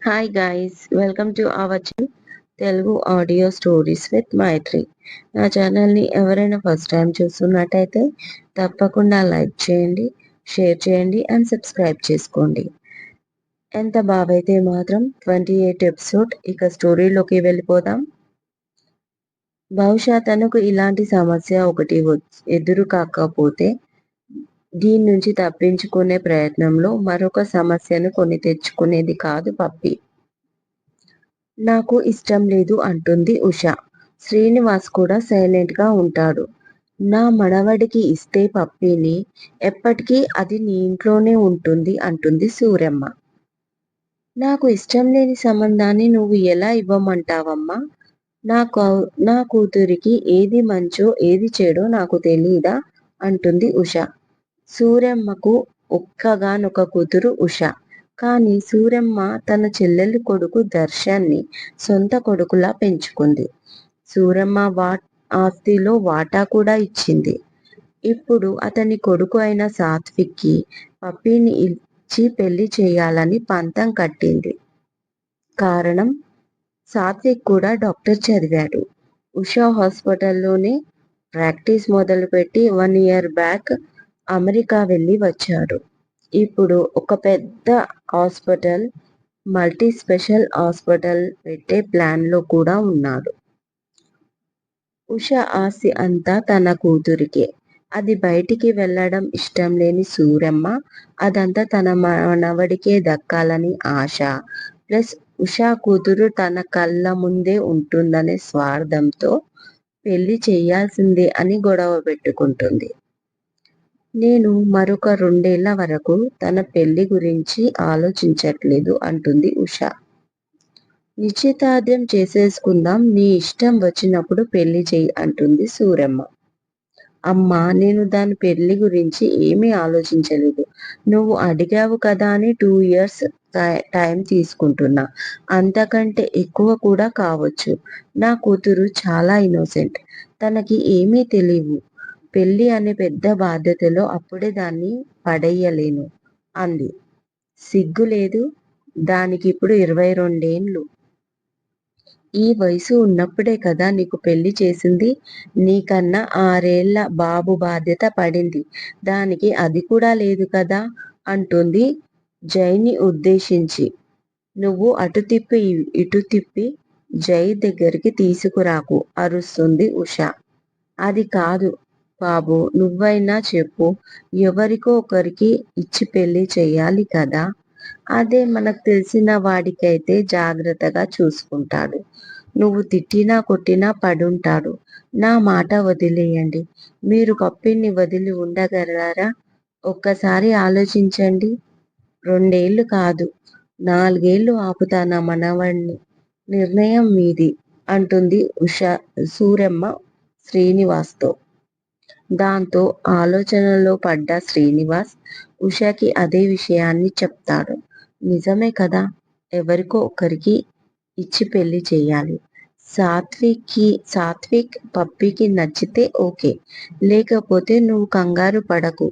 Hi guys, welcome to our channel Telugu audio stories with Maitri. నా ఛానల్ని ఎవరైనా ఫస్ట్ టైం చూస్తున్నట్టయితే తప్పకుండా లైక్ చేయండి, షేర్ చేయండి అండ్ సబ్స్క్రైబ్ చేసుకోండి. ఎంత బాబైతే మాత్రం 28 ఎపిసోడ్. ఇక స్టోరీలోకి వెళ్ళిపోదాం. బహుశా తనకు ఇలాంటి సమస్య ఒకటి ఎదురు కాకపోతే దీని నుంచి తప్పించుకునే ప్రయత్నంలో మరొక సమస్యను కొని తెచ్చుకునేది కాదు పప్పి. నాకు ఇష్టం లేదు అంటుంది ఉష. శ్రీనివాస్ కూడా సైలెంట్ గా ఉంటాడు. నా మనవడికి ఇస్తే పప్పిని ఎప్పటికీ అది నీ ఇంట్లోనే ఉంటుంది అంటుంది సూరమ్మ. నాకు ఇష్టం లేని సంబంధాన్ని నువ్వు ఎలా ఇవ్వమంటావమ్మా? నా కూతురికి ఏది మంచో ఏది చెడో నాకు తెలీదా అంటుంది ఉష. సూరమ్మకు ఒక్కగానొక కూతురు ఉష. కానీ సూరమ్మ తన చెల్లెలి కొడుకు దర్శన్ని సొంత కొడుకులా పెంచుకుంది. సూరమ్మ ఆస్తిలో వాటా కూడా ఇచ్చింది. ఇప్పుడు అతని కొడుకు అయిన సాత్విక్కి పప్పిని ఇచ్చి పెళ్లి చేయాలని పంతం కట్టింది. కారణం, సాత్విక్ కూడా డాక్టర్ చదివాడు. ఉషా హాస్పిటల్లోనే ప్రాక్టీస్ మొదలుపెట్టి 1 year బ్యాక్ అమెరికా వెళ్ళి వచ్చాడు. ఇప్పుడు ఒక పెద్ద హాస్పిటల్, మల్టీ స్పెషల్ హాస్పిటల్ పెట్టే ప్లాన్లో కూడా ఉన్నాడు. ఉష ఆస్తి అంతా తన కూతురికే. అది బయటికి వెళ్ళడం ఇష్టం లేని సూరమ్మ అదంతా తన మనవడికే దక్కాలని ఆశ, ప్లస్ ఉషా కూతురు తన కళ్ళ ముందే ఉంటుందనే స్వార్థంతో పెళ్లి చేయాల్సిందే అని గొడవ పెట్టుకుంటుంది. నేను మరొక 2 ఏళ్ల వరకు తన పెళ్లి గురించి ఆలోచించట్లేదు అంటుంది ఉష. నిశ్చితార్థం చేసేసుకుందాం, నీ ఇష్టం వచ్చినప్పుడు పెళ్లి చెయ్యి అంటుంది సూరమ్మ. అమ్మా, నేను దాని పెళ్లి గురించి ఏమీ ఆలోచించలేదు. నువ్వు అడిగావు కదా అని 2 years టైం తీసుకుంటున్నా. అంతకంటే ఎక్కువ కూడా కావచ్చు. నా కూతురు చాలా ఇన్నోసెంట్. తనకి ఏమీ తెలీవు. పెళ్లి అనే పెద్ద బాధ్యతలో అప్పుడే దాన్ని పడేయలేను అంది. సిగ్గులేదు? దానికిప్పుడు 22 ఏండ్లు. ఈ వయసు ఉన్నప్పుడే కదా నీకు పెళ్లి చేసింది. నీకన్నా 6 ఏళ్ల బాబు బాధ్యత పడింది. దానికి అది కూడా లేదు కదా అంటుంది జైని ఉద్దేశించి. నువ్వు అటు తిప్పి ఇటు తిప్పి జై దగ్గరికి తీసుకురాకు అరుస్తుంది ఉష. అది కాదు బాబు, నువ్వైనా చెప్పు. ఎవరికో ఒకరికి ఇచ్చి పెళ్లి చెయ్యాలి కదా. అదే మనకు తెలిసిన వాడికైతే జాగ్రత్తగా చూసుకుంటాడు. నువ్వు తిట్టినా కొట్టినా పడుంటాడు. నా మాట వదిలేయండి. మీరు పప్పిని వదిలి ఉండగలరా? ఒక్కసారి ఆలోచించండి. 2 ఏళ్లు కాదు, 4 ఏళ్లు ఆపుతా నా మనవణ్ణి. నిర్ణయం మీది అంటుంది సూరమ్మ శ్రీనివాస్తో. దాంతో ఆలోచనలో పడ్డ శ్రీనివాస్ ఉషకి అదే విషయాన్ని చెప్తాడు. నిజమే కదా, ఎవరికో ఒకరికి ఇచ్చి పెళ్లి చేయాలి. సాత్విక్ పప్పికి నచ్చితే ఓకే, లేకపోతే నువ్వు కంగారు పడకు.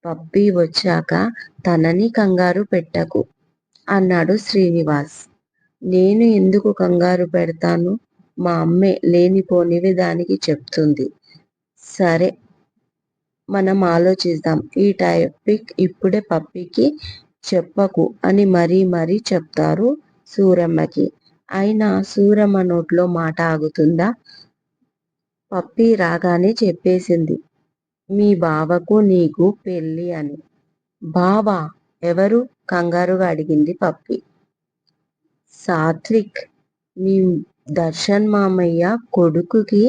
పప్పి వచ్చాక తనని కంగారు పెట్టకు అన్నాడు శ్రీనివాస్. నేను ఎందుకు కంగారు పెడతాను? మా అమ్మే లేనిపోనివి దానికి చెప్తుంది. సరే, మనం ఆలోచిద్దాం. ఈ టాపిక్ ఇప్పుడే పప్పికి చెప్పకు అని మరీ చెప్తారు సూరమ్మకి. అయినా సూరమ్మ నోట్లో మాట ఆగుతుందా? పప్పి రాగానే చెప్పేసింది, మీ బావకు నీకు పెళ్ళి అని. బావా? ఎవరు? కంగారుగా అడిగింది పప్పి. సాత్విక్, మీ దర్శన్ మామయ్య కొడుకుకి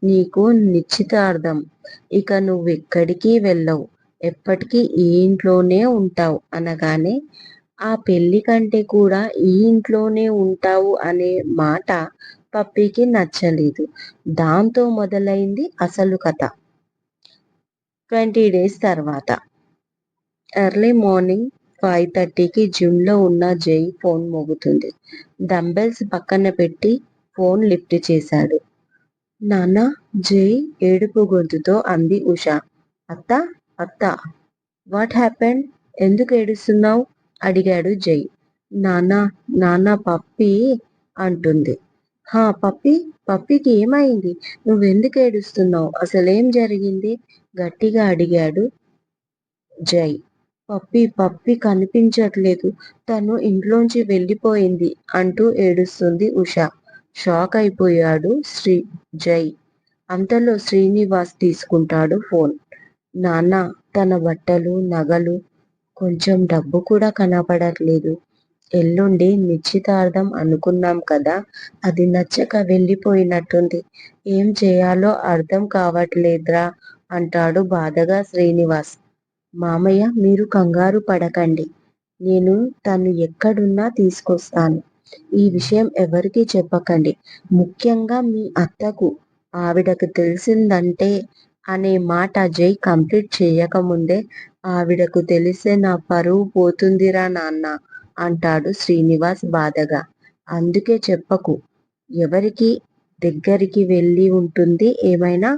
నీకు నిశ్చితార్థం. ఇక నువ్వెక్కడికి వెళ్ళవు, ఎప్పటికీ ఈ ఇంట్లోనే ఉంటావు అనగానే, ఆ పెళ్లి కంటే కూడా ఈ ఇంట్లోనే ఉంటావు అనే మాట పప్పికి నచ్చలేదు. దాంతో మొదలైంది అసలు కథ. 20 days తర్వాత ఎర్లీ మార్నింగ్ 5:30కి జిమ్లో ఉన్న జై ఫోన్ మోగుతుంది. డంబెల్స్ పక్కన పెట్టి ఫోన్ లిఫ్ట్ చేశాడు. నాన్నా? జై ఏడుపు గొంతుతో అంది ఉష. అత్తా? అత్తా? What happened? ఎందుకు ఏడుస్తున్నావు? అడిగాడు జై. నాన్న నాన్న పప్పి అంటుంది. హా పప్పి పప్పికి ఏమైంది? నువ్వెందుకు ఏడుస్తున్నావు? అసలేం జరిగింది? గట్టిగా అడిగాడు జై. పప్పి పప్పి కనిపించట్లేదు. తను ఇంట్లోంచి వెళ్ళిపోయింది అంటూ ఏడుస్తుంది ఉష. షాక్ అయిపోయాడు జై. అంతలో శ్రీనివాస్ తీసుకుంటాడు ఫోన్. నాన్న తన బట్టలు, నగలు, కొంచెం డబ్బు కూడా కనపడట్లేదు. ఎల్లుండి నిశ్చితార్థం అనుకున్నాం కదా, అది నచ్చక వెళ్ళిపోయినట్టుంది. ఏం చేయాలో అర్థం కావట్లేదురా అంటాడు బాధగా శ్రీనివాస్. మామయ్య మీరు కంగారు పడకండి. నేను తను ఎక్కడున్నా తీసుకొస్తాను. ఈ విషయం ఎవరికీ చెప్పకండి. ముఖ్యంగా మీ అత్తకు. ఆవిడకు తెలిసిందంటే అనే మాట జై కంప్లీట్ చేయకముందే ఆవిడకు తెలిస్తే నా పరువు పోతుందిరా నాన్న అంటాడు శ్రీనివాస్ బాధగా. అందుకే చెప్పకు. ఎవరికి దగ్గరికి వెళ్ళి ఉంటుంది? ఏమైనా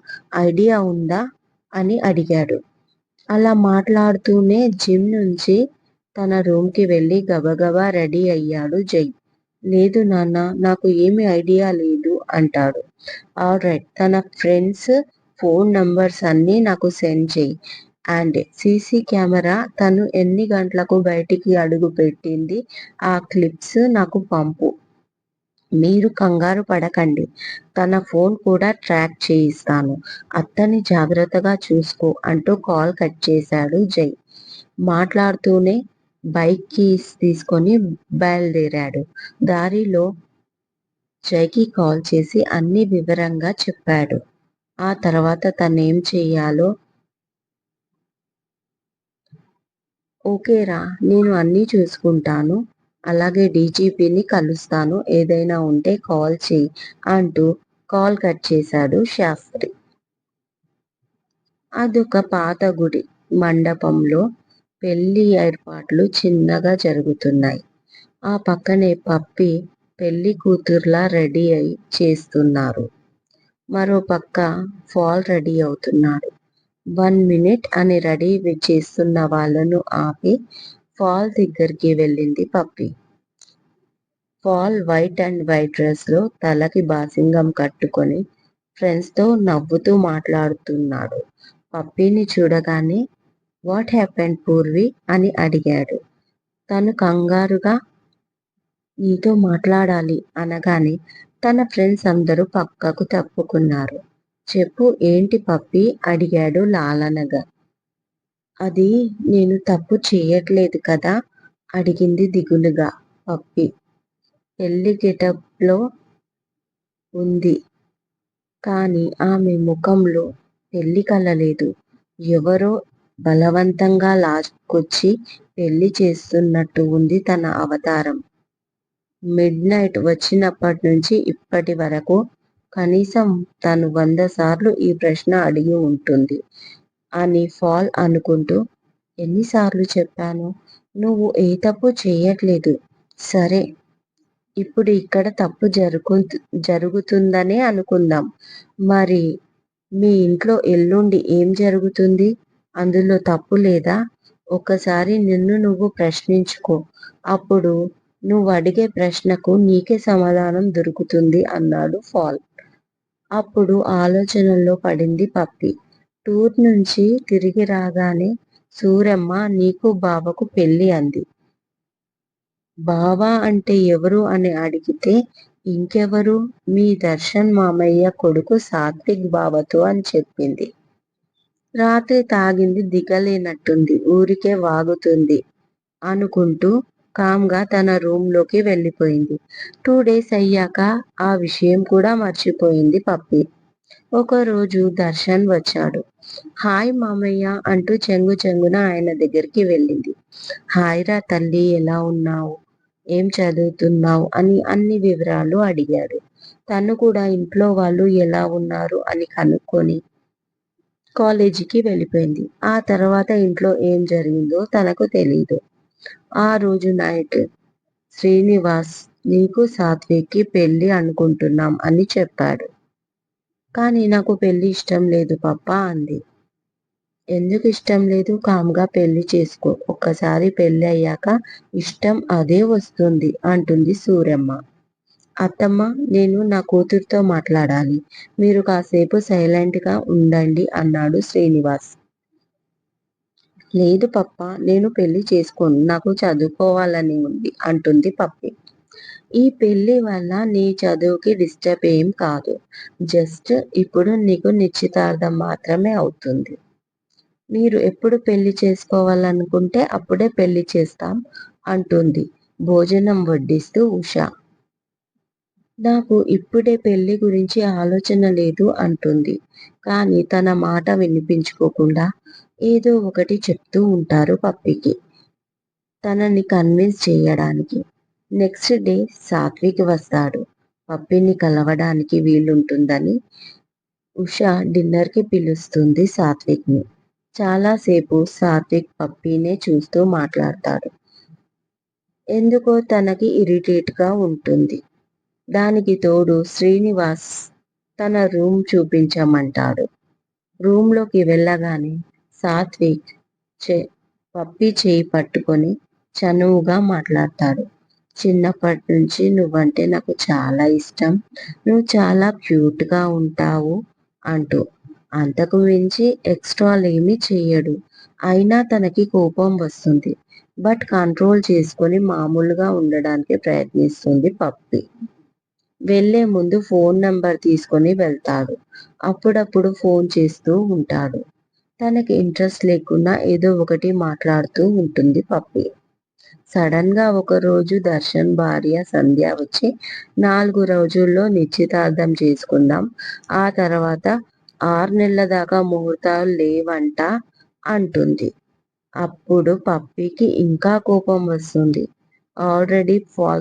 ఐడియా ఉందా అని అడిగాడు. అలా మాట్లాడుతూనే జిమ్ నుంచి తన రూమ్కి వెళ్ళి గబగబా రెడీ అయ్యాడు జై. లేదు నాన్న నాకు ఏమి ఐడియా లేదు అంటాడు. ఆల్రైట్ తన ఫ్రెండ్స్ ఫోన్ నంబర్స్ అన్నీ నాకు సెండ్ చేయి. అండ్ సీసీ కెమెరా తను ఎన్ని గంటలకు బయటికి అడుగు పెట్టింది ఆ క్లిప్స్ నాకు పంపు. మీరు కంగారు పడకండి. తన ఫోన్ కూడా ట్రాక్ చేయిస్తాను. అత్తని జాగ్రత్తగా చూసుకో అంటూ కాల్ కట్ చేశాడు జై. మాట్లాడుతూనే బైక్ కీస్ తీసుకొని బయలుదేరాడు. దారిలో జైకి కాల్ చేసి అన్ని వివరంగా చెప్పాడు. ఆ తర్వాత తనేం చెయ్యాలో ఓకేరా నేను అన్నీ చూసుకుంటాను. అలాగే డీజీపీని కలుస్తాను. ఏదైనా ఉంటే కాల్ చెయ్యి అంటూ కాల్ కట్ చేశాడు శాస్త్రి. అదొక పాత గుడి మండపంలో పెళ్లి ఏర్పాట్లు చిన్నగా జరుగుతున్నాయి. ఆ పక్కనే పప్పి పెళ్లి కూతుర్లా రెడీ అయి చేస్తున్నారు. మరో పక్క ఫాల్ రెడీ అవుతున్నాడు. 1 మినిట్ అని రెడీ చేస్తున్న వాళ్ళను ఆపి ఫాల్ దగ్గరికి వెళ్ళింది Pappi. Fall white and white dress లో తలకి బాసింగం కట్టుకొని ఫ్రెండ్స్ తో నవ్వుతూ మాట్లాడుతున్నాడు. పప్పిని చూడగానే వాట్ హ్యాపెండ్ పూర్వి అని అడిగాడు. తను కంగారుగా నీతో మాట్లాడాలి అనగానే తన ఫ్రెండ్స్ అందరూ పక్కకు తప్పుకున్నారు. చెప్పు ఏంటి పప్పి అడిగాడు లాలనగా. అది నేను తప్పు చేయట్లేదు కదా అడిగింది దిగులుగా పప్పి. పెళ్లి గెటప్ లో ఉంది కానీ ఆమె ముఖంలో పెళ్లి కళ లేదు. ఎవరో బలవంతంగా లాక్కొచ్చి పెళ్లి చేస్తున్నట్టు ఉంది తన అవతారం. మిడ్ నైట్ వచ్చినప్పటి నుంచి ఇప్పటి వరకు కనీసం తను 100 సార్లు ఈ ప్రశ్న అడిగి ఉంటుంది అని ఫాల్ అనుకుంటూ ఎన్నిసార్లు చెప్పాను? నువ్వు ఏ తప్పు చేయట్లేదు. సరే ఇప్పుడు ఇక్కడ తప్పు జరుగుతుందనే అనుకుందాం. మరి మీ ఇంట్లో ఎల్లుండి ఏం జరుగుతుంది? అందులో తప్పు లేదా? ఒక్కసారి నిన్ను నువ్వు ప్రశ్నించుకో. అప్పుడు నువ్వు అడిగే ప్రశ్నకు నీకే సమాధానం దొరుకుతుంది అన్నాడు ఫాల్. అప్పుడు ఆలోచనల్లో పడింది పప్పి. టూర్ నుంచి తిరిగి రాగానే సూరమ్మ నీకు బావకు పెళ్ళి అంది. బావ అంటే ఎవరు అని అడిగితే ఇంకెవరు మీ దర్శన్ మామయ్య కొడుకు సాత్విక్ బావతో అని చెప్పింది. రాత్రి తాగింది దిగలేనట్టుంది. ఊరికే వాగుతుంది అనుకుంటూ కామ్గా తన రూమ్ లోకి వెళ్ళిపోయింది. 2 డేస్ అయ్యాక ఆ విషయం కూడా మర్చిపోయింది పప్పి. ఒకరోజు దర్శన్ వచ్చాడు. హాయ్ మామయ్య అంటూ చెంగు చెంగున ఆయన దగ్గరికి వెళ్ళింది. హాయ్ రా తల్లి ఎలా ఉన్నావు? ఏం చదువుతున్నావు అని అన్ని వివరాలు అడిగాడు. తను కూడా ఇంట్లో వాళ్ళు ఎలా ఉన్నారు అని కనుక్కొని కాలేజీకి వెళ్ళిపోయింది. ఆ తర్వాత ఇంట్లో ఏం జరిగిందో తనకు తెలీదు. ఆ రోజు నైట్ శ్రీనివాస్ నీకు సాత్విక్కి పెళ్ళి అనుకుంటున్నాం అని చెప్పాడు. కానీ నాకు పెళ్ళి ఇష్టం లేదు పప్పా అంది. ఎందుకు ఇష్టం లేదు? కామ్గా పెళ్లి చేసుకో. ఒక్కసారి పెళ్లి అయ్యాక ఇష్టం అదే వస్తుంది అంటుంది సూరమ్మ. అత్తమ్మ, నేను నా కూతురితో మాట్లాడాలి. మీరు కాసేపు సైలెంట్ గా ఉండండి అన్నాడు శ్రీనివాస్. లేదు పప్ప, నేను పెళ్లి చేసుకోను. నాకు చదువుకోవాలని ఉంది అంటుంది పప్పి. ఈ పెళ్లి వల్ల నీ చదువుకి డిస్టర్బ్ ఏం కాదు. జస్ట్ ఇప్పుడు నీకు నిశ్చితార్థం మాత్రమే అవుతుంది. మీరు ఎప్పుడు పెళ్లి చేసుకోవాలనుకుంటే అప్పుడే పెళ్లి చేస్తాం అంటుంది భోజనం వడ్డిస్తూ ఉష. నాకు ఇప్పుడే పెళ్లి గురించి ఆలోచన లేదు అంటుంది. కానీ తన మాట వినిపించుకోకుండా ఏదో ఒకటి చెప్తూ ఉంటారు పప్పికి, తనని కన్విన్స్ చేయడానికి. నెక్స్ట్ డే సాత్విక్ వస్తాడు. పప్పిని కలవడానికి వీలుంటుందని ఉష డిన్నర్ కి పిలుస్తుంది సాత్విక్ ని. చాలాసేపు సాత్విక్ పప్పినే చూస్తూ మాట్లాడతాడు. ఎందుకో తనకి ఇరిటేట్ గా ఉంటుంది. దానికి తోడు శ్రీనివాస్ తన రూమ్ చూపించమంటాడు. రూమ్ లోకి వెళ్ళగానే సాత్విక్ పప్పి చేయి పట్టుకొని చనువుగా మాట్లాడతాడు. చిన్నప్పటి నుంచి నువ్వంటే నాకు చాలా ఇష్టం. నువ్వు చాలా క్యూట్ గా ఉంటావు అంటూ. అంతకు మించి ఎక్స్ట్రాలేమీ చెయ్యడు. అయినా తనకి కోపం వస్తుంది. బట్ కంట్రోల్ చేసుకొని మామూలుగా ఉండడానికి ప్రయత్నిస్తుంది పప్పి. వెళ్లే ముందు ఫోన్ నంబర్ తీసుకొని వెళ్తాడు. అప్పుడప్పుడు ఫోన్ చేస్తూ ఉంటాడు. తనకి ఇంట్రెస్ట్ లేకున్నా ఏదో ఒకటి మాట్లాడుతూ ఉంటుంది పప్పి. సడన్ గా ఒకరోజు దర్శన్ భార్య సంధ్య వచ్చి 4 రోజుల్లో నిశ్చితార్థం చేసుకుందాం, ఆ తర్వాత 6 నెలల దాకా ముహూర్తాలు లేవంట అంటుంది. అప్పుడు పప్పికి ఇంకా కోపం వస్తుంది. ఆల్రెడీ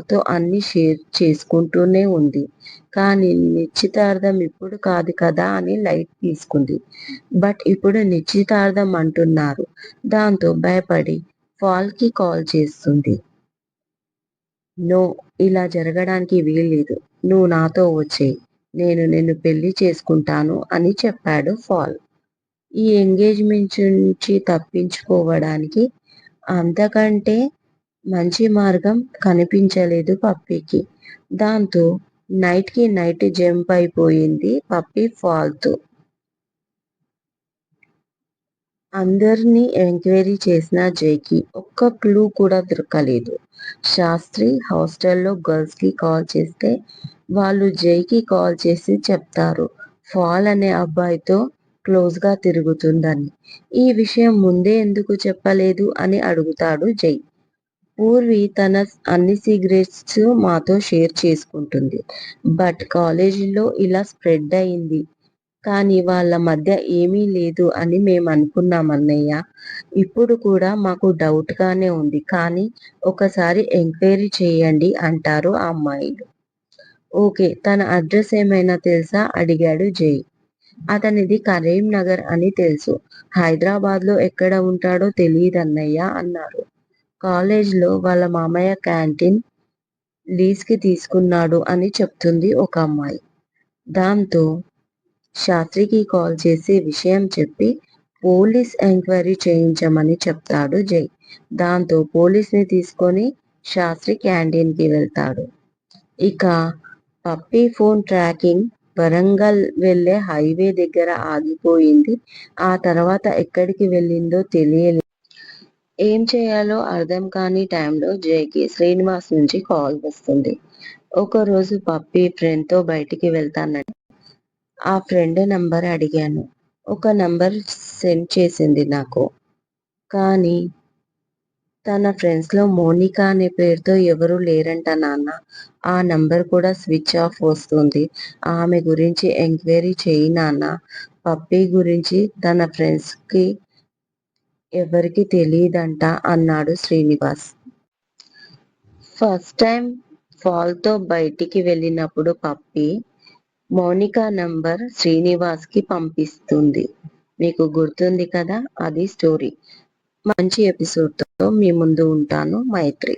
తో అన్ని షేర్ చేసుకుంటూనే ఉంది. కానీ నిశ్చితార్థం ఇప్పుడు కాదు కదా అని లైట్ తీసుకుంది. బట్ ఇప్పుడు నిశ్చితార్థం అంటున్నారు. దాంతో భయపడి కి కాల్ చేస్తుంది. నో, ఇలా జరగడానికి వీల్లేదు. నువ్వు నాతో వచ్చేయ్, నేను నిన్ను పెళ్లి చేసుకుంటాను అని చెప్పాడు ఫాల్. ఈ ఎంగేజ్మెంట్ నుంచి తప్పించుకోవడానికి అంతకంటే మంచి మార్గం కనిపించలేదు పప్పికి. దాంతో నైట్ కి నైట్ జంప్ అయిపోయింది పప్పి ఫాల్తో. అందరినీ ఎంక్వైరీ చేసిన జైకి ఒక్క క్లూ కూడా దొరకలేదు. శాస్త్రి హాస్టల్లో గర్ల్స్ కి కాల్ చేస్తే వాళ్ళు జైకి కాల్ చేసి చెప్తారు ఫాల్ అనే అబ్బాయితో క్లోజ్ గా తిరుగుతుందని. ఈ విషయం ముందే ఎందుకు చెప్పలేదు అని అడుగుతాడు జై. పూర్వి తన అన్ని సీక్రెట్స్ మాతో షేర్ చేసుకుంటుంది. బట్ కాలేజీలో ఇలా స్ప్రెడ్ అయింది. కానీ వాళ్ళ మధ్య ఏమీ లేదు అని మేము అనుకున్నాం అన్నయ్య. ఇప్పుడు కూడా మాకు డౌట్ గానే ఉంది. కానీ ఒకసారి ఎంక్వైరీ చేయండి అంటారు ఆ అమ్మాయిలు. ఓకే, తన అడ్రస్ ఏమైనా తెలుసా అడిగాడు జై. అతనిది కరీంనగర్ అని తెలుసు. హైదరాబాద్ లో ఎక్కడ ఉంటాడో తెలియదన్నయ్య అన్నారు. కాలేజ్లో వాళ్ళ మామయ్య క్యాంటీన్ లీజ్ కి తీసుకున్నాడు అని చెప్తుంది ఒక అమ్మాయి. దాంతో శాస్త్రికి కాల్ చేసి విషయం చెప్పి పోలీస్ ఎంక్వైరీ చేయించమని చెప్తాడు జై. దాంతో పోలీస్ ని తీసుకొని శాస్త్రి క్యాంటీన్ కి వెళ్తాడు. ఇక పప్పి ఫోన్ ట్రాకింగ్ వరంగల్ వెళ్లే హైవే దగ్గర ఆగిపోయింది. ఆ తర్వాత ఎక్కడికి వెళ్ళిందో తెలియలేదు. ఏం చేయాలో అర్థం కాని టైంలో జైకి శ్రీనివాస్ నుంచి కాల్ వస్తుంది. ఒకరోజు పప్పి ఫ్రెండ్ తో బయటికి వెళ్తానంటే ఆ ఫ్రెండ్ నంబర్ అడిగాను. ఒక నంబర్ సెండ్ చేసింది నాకు. కానీ తన ఫ్రెండ్స్ లో మోనికా అనే పేరుతో ఎవరూ లేరంట నాన్న. ఆ నంబర్ కూడా స్విచ్ ఆఫ్ వస్తుంది. ఆమె గురించి ఎంక్వైరీ చేయి నాన్న. పప్పి గురించి తన ఫ్రెండ్స్ కి ఎవరికి తెలియదంట అన్నాడు శ్రీనివాస్. ఫస్ట్ టైం ఫాల్ తో బయటికి వెళ్ళినప్పుడు పప్పి మౌనిక నంబర్ శ్రీనివాస్ కి పంపిస్తుంది. మీకు గుర్తుంది కదా, అది స్టోరీ. మంచి ఎపిసోడ్ తో మీ ముందు ఉంటాను. మైత్రి.